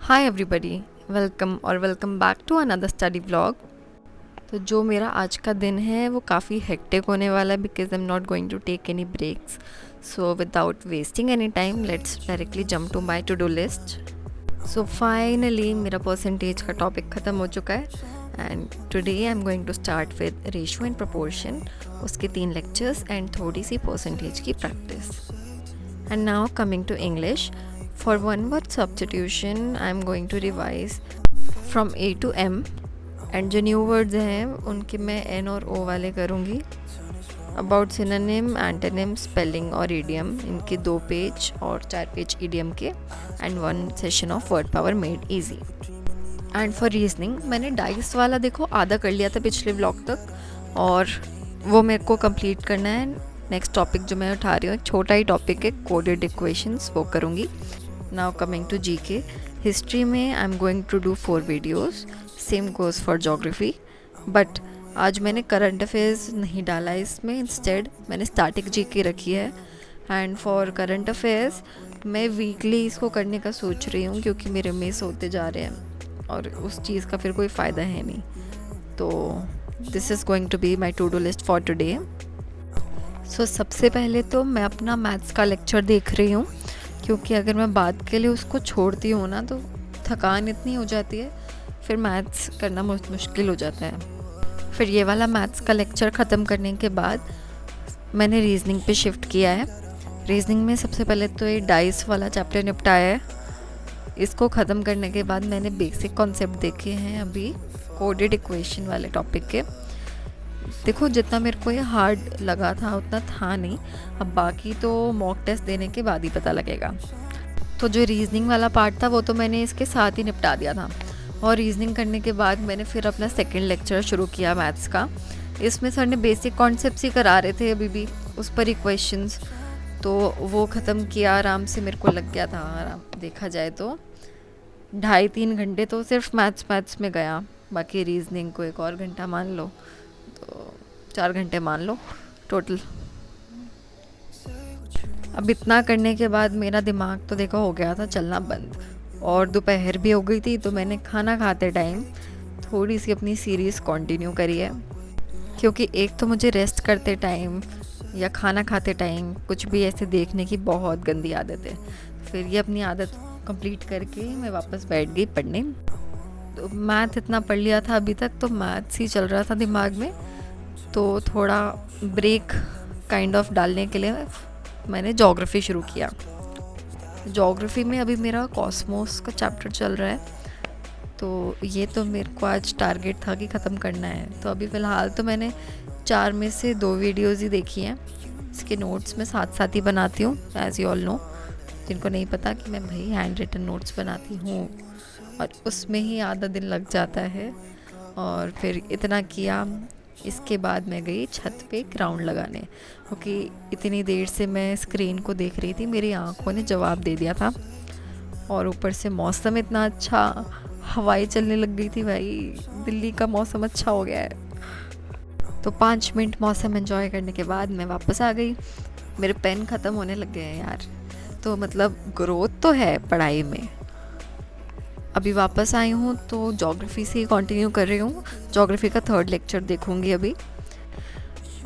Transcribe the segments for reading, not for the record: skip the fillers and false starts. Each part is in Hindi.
Hi everybody, welcome back to another study vlog. तो जो मेरा आज का दिन है वो काफ़ी हेक्टिक होने वाला है because I am not going to take any breaks. So without wasting any time let's directly jump to my to do list. So finally मेरा परसेंटेज का टॉपिक ख़त्म हो चुका है and today I am going to start with ratio and proportion, उसके 3 लेक्चर्स एंड थोड़ी सी परसेंटेज की practice. And now coming to English, for one word substitution I am going to revise from A to M and जो new words हैं उनके मैं N और O वाले करूँगी। About synonym, antonym, spelling और idiom, इनके 2 पेज और 4 पेज idiom के and 1 session of word power made easy। and for reasoning मैंने डाइस वाला देखो आधा कर लिया था पिछले व्लॉग तक और वो मेरे को कंप्लीट करना है। नेक्स्ट टॉपिक जो मैं उठा रही हूँ एक छोटा ही टॉपिक है, कोडेड इक्वेशंस, वो करूँगी। Now coming to GK, history में I am going to do 4 videos, same goes for geography. But आज मैंने करंट अफेयर्स नहीं डाला है इसमें, इंस्टेड मैंने स्टैटिक GK रखी है। एंड फॉर करंट अफेयर्स मैं वीकली इसको करने का सोच रही हूँ क्योंकि मेरे मिस होते जा रहे हैं और उस चीज़ का फिर कोई फ़ायदा है नहीं। तो this is going to be my to do list for today. सो सबसे पहले तो मैं अपना मैथ्स का लेक्चर देख रही हूँ क्योंकि अगर मैं बाद के लिए उसको छोड़ती हूँ ना तो थकान इतनी हो जाती है, फिर मैथ्स करना बहुत मुश्किल हो जाता है। फिर ये वाला मैथ्स का लेक्चर ख़त्म करने के बाद मैंने रीजनिंग पे शिफ्ट किया है। रीजनिंग में सबसे पहले तो ये डाइस वाला चैप्टर निपटाया है। इसको ख़त्म करने के बाद मैंने बेसिक कॉन्सेप्ट देखे हैं अभी कोडेड इक्वेशन वाले टॉपिक के। देखो जितना मेरे को ये हार्ड लगा था उतना था नहीं, अब बाकी तो मॉक टेस्ट देने के बाद ही पता लगेगा। तो जो रीजनिंग वाला पार्ट था वो तो मैंने इसके साथ ही निपटा दिया था और रीजनिंग करने के बाद मैंने फिर अपना सेकंड लेक्चर शुरू किया मैथ्स का। इसमें सर ने बेसिक कॉन्सेप्ट्स ही करा रहे थे अभी भी, उस पर ही क्वेश्चंस, तो वो ख़त्म किया आराम से। मेरे को लग गया था आराम देखा जाए तो 2.5-3 घंटे तो सिर्फ मैथ्स में गया, बाकी रीजनिंग को 1 और घंटा मान लो तो 4 घंटे मान लो टोटल। अब इतना करने के बाद मेरा दिमाग तो देखो हो गया था चलना बंद और दोपहर भी हो गई थी, तो मैंने खाना खाते टाइम थोड़ी सी अपनी सीरीज़ कंटिन्यू करी है क्योंकि एक तो मुझे रेस्ट करते टाइम या खाना खाते टाइम कुछ भी ऐसे देखने की बहुत गंदी आदत है। फिर ये अपनी आदत कंप्लीट करके मैं वापस बैठ गई पढ़ने। तो मैथ इतना पढ़ लिया था अभी तक, तो मैथ्स ही चल रहा था दिमाग में, तो थोड़ा ब्रेक काइंड ऑफ डालने के लिए मैंने जोग्राफ़ी शुरू किया। जोग्राफ़ी में अभी मेरा कॉस्मोस का चैप्टर चल रहा है, तो ये तो मेरे को आज टारगेट था कि ख़त्म करना है। तो अभी फ़िलहाल तो मैंने 4 में से 2 वीडियोज़ ही देखी हैं। इसके नोट्स मैं साथ ही बनाती हूँ, एज़ यू ऑल नो। जिनको नहीं पता कि मैं भाई हैंड रिटन नोट्स बनाती हूँ और उसमें ही आधा दिन लग जाता है। और फिर इतना किया, इसके बाद मैं गई छत पे ग्राउंड लगाने क्योंकि इतनी देर से मैं स्क्रीन को देख रही थी, मेरी आंखों ने जवाब दे दिया था। और ऊपर से मौसम इतना अच्छा, हवाएं चलने लग गई थी भाई, दिल्ली का मौसम अच्छा हो गया है। तो 5 मिनट मौसम एंजॉय करने के बाद मैं वापस आ गई। मेरे पेन ख़त्म होने लग गए हैं यार, तो मतलब ग्रोथ तो है पढ़ाई में। अभी वापस आई हूँ तो जोग्राफ़ी से ही कंटिन्यू कर रही हूँ। जोग्राफ़ी का 3rd लेक्चर देखूँगी अभी।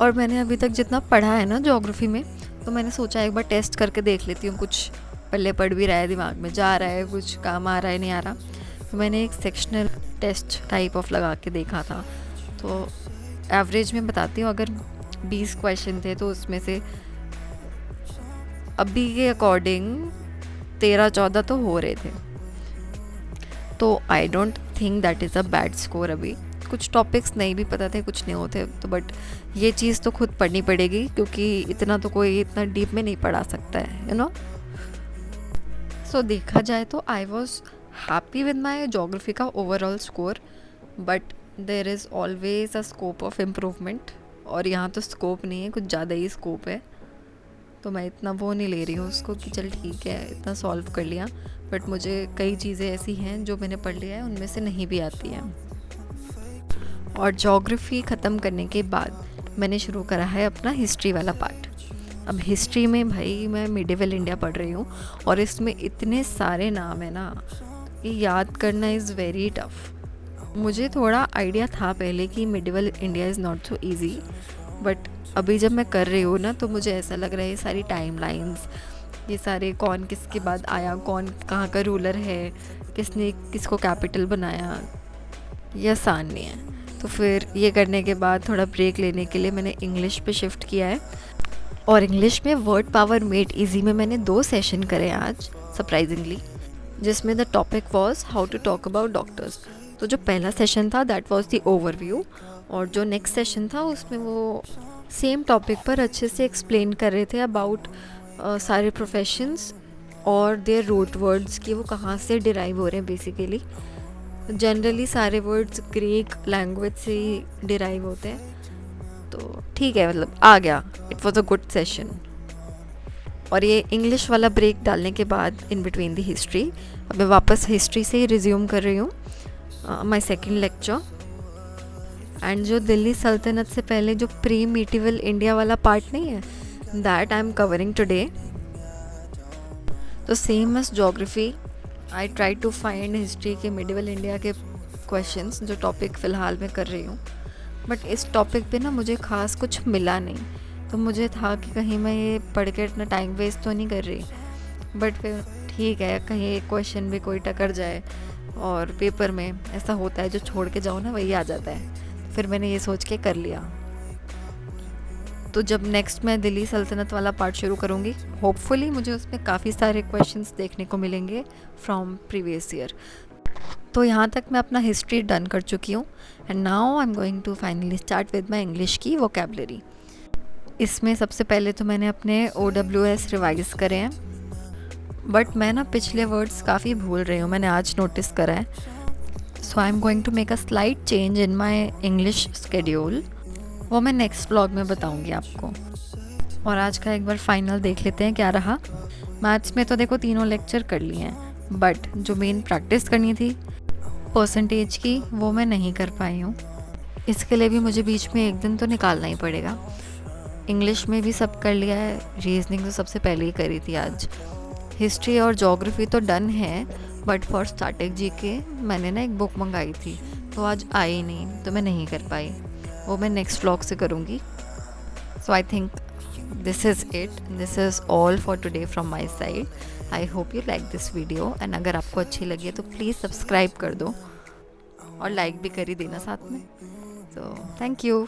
और मैंने अभी तक जितना पढ़ा है ना जोग्राफ़ी में, तो मैंने सोचा एक बार टेस्ट करके देख लेती हूँ, कुछ पल्ले पढ़ भी रहा है, दिमाग में जा रहा है, कुछ काम आ रहा है नहीं आ रहा। तो मैंने एक सेक्शनल टेस्ट टाइप ऑफ लगा के देखा था। तो एवरेज में बताती हूँ, अगर 20 क्वेश्चन थे तो उसमें से अभी के अकॉर्डिंग 13-14 तो हो रहे थे। तो I don't think that is a bad score. अभी कुछ टॉपिक्स नहीं भी पता थे, कुछ नहीं होते तो, बट ये चीज़ तो खुद पढ़नी पड़ेगी क्योंकि इतना तो कोई इतना डीप में नहीं पढ़ा सकता है, यू नो। सो देखा जाए तो I was happy with my geography का overall score, but there is always a scope of improvement. और यहाँ तो स्कोप नहीं है, कुछ ज़्यादा ही स्कोप है। तो मैं इतना वो नहीं ले रही हूँ उसको कि चल ठीक है इतना सॉल्व कर लिया, बट मुझे कई चीज़ें ऐसी हैं जो मैंने पढ़ लिया है उनमें से नहीं भी आती हैं। और जोग्राफ़ी ख़त्म करने के बाद मैंने शुरू करा है अपना हिस्ट्री वाला पार्ट। अब हिस्ट्री में भाई मैं मिडिवल इंडिया पढ़ रही हूँ और इसमें इतने सारे नाम है ना, ये याद करना इज़ वेरी टफ। मुझे थोड़ा आइडिया था पहले कि medieval India is not so easy, but अभी जब मैं कर रही हूँ ना तो मुझे ऐसा लग रहा है ये सारी टाइम लाइन्स, ये सारे कौन किसके बाद आया, कौन कहाँ का रूलर है, किसने किसको कैपिटल बनाया, ये आसान नहीं है। तो फिर ये करने के बाद थोड़ा ब्रेक लेने के लिए मैंने इंग्लिश पे शिफ्ट किया है। और इंग्लिश में वर्ड पावर मेड इजी में मैंने 2 सेशन करे आज सरप्राइजिंगली, जिसमें the topic was how to talk about doctors. तो जो पहला सेशन था दैट वाज द ओवरव्यू, और जो नेक्स्ट सेशन था उसमें वो सेम टॉपिक पर अच्छे से एक्सप्लेन कर रहे थे अबाउट सारे प्रोफेशंस और देयर रूट वर्ड्स कि वो कहाँ से डिराइव हो रहे हैं। बेसिकली जनरली सारे वर्ड्स ग्रीक लैंग्वेज से ही डिराइव होते हैं। तो ठीक है, मतलब आ गया, it was a good session. और ये इंग्लिश वाला ब्रेक डालने के बाद इन बिटवीन द हिस्ट्री, अब मैं वापस हिस्ट्री से ही रिज्यूम कर रही हूँ माय सेकंड लेक्चर। एंड जो दिल्ली सल्तनत से पहले जो प्री मीटिवल इंडिया वाला पार्ट नहीं है, that I am covering today. तो same as geography, I try to find history के मिडिवल इंडिया के क्वेश्चंस, जो टॉपिक फ़िलहाल मैं कर रही हूँ। बट इस टॉपिक पे ना मुझे ख़ास कुछ मिला नहीं, तो मुझे था कि कहीं मैं ये पढ़ के इतना टाइम वेस्ट तो नहीं कर रही। बट फिर ठीक है, कहीं एक क्वेश्चन भी कोई टकर जाए, और पेपर में ऐसा होता है जो छोड़ के जाओ ना वही आ जाता है। फिर मैंने ये सोच के कर लिया। तो जब नेक्स्ट मैं दिल्ली सल्तनत वाला पार्ट शुरू करूँगी, होपफुली मुझे उसमें काफ़ी सारे क्वेश्चंस देखने को मिलेंगे फ्रॉम प्रीवियस ईयर। तो यहाँ तक मैं अपना हिस्ट्री डन कर चुकी हूँ, and now I am going to finally start with my English की वोकेबलरी। इसमें सबसे पहले तो मैंने अपने OWS रिवाइज करे हैं, बट मैं ना पिछले वर्ड्स काफ़ी भूल रही हूँ, मैंने आज नोटिस करा है। So I am going to make a slight change in my English schedule, वो मैं नेक्स्ट व्लॉग में बताऊँगी आपको। और आज का एक बार फाइनल देख लेते हैं क्या रहा। मैथ्स में तो देखो तीनों लेक्चर कर लिए हैं, बट जो मेन प्रैक्टिस करनी थी परसेंटेज की वो मैं नहीं कर पाई हूँ। इसके लिए भी मुझे बीच में एक दिन तो निकालना ही पड़ेगा। इंग्लिश में भी सब कर लिया है, रीजनिंग तो सबसे पहले ही करी थी आज। हिस्ट्री और ज्योग्राफी तो डन है, बट फॉर स्टैटिक जीके मैंने ना एक बुक मंगाई थी, तो आज आई नहीं, तो मैं नहीं कर पाई। वो मैं नेक्स्ट व्लॉग से करूँगी। So I think this is it, this is all for today from my side. I hope you like this video, and अगर आपको अच्छी लगी है तो प्लीज़ सब्सक्राइब कर दो और लाइक भी कर ही देना साथ में। So thank you.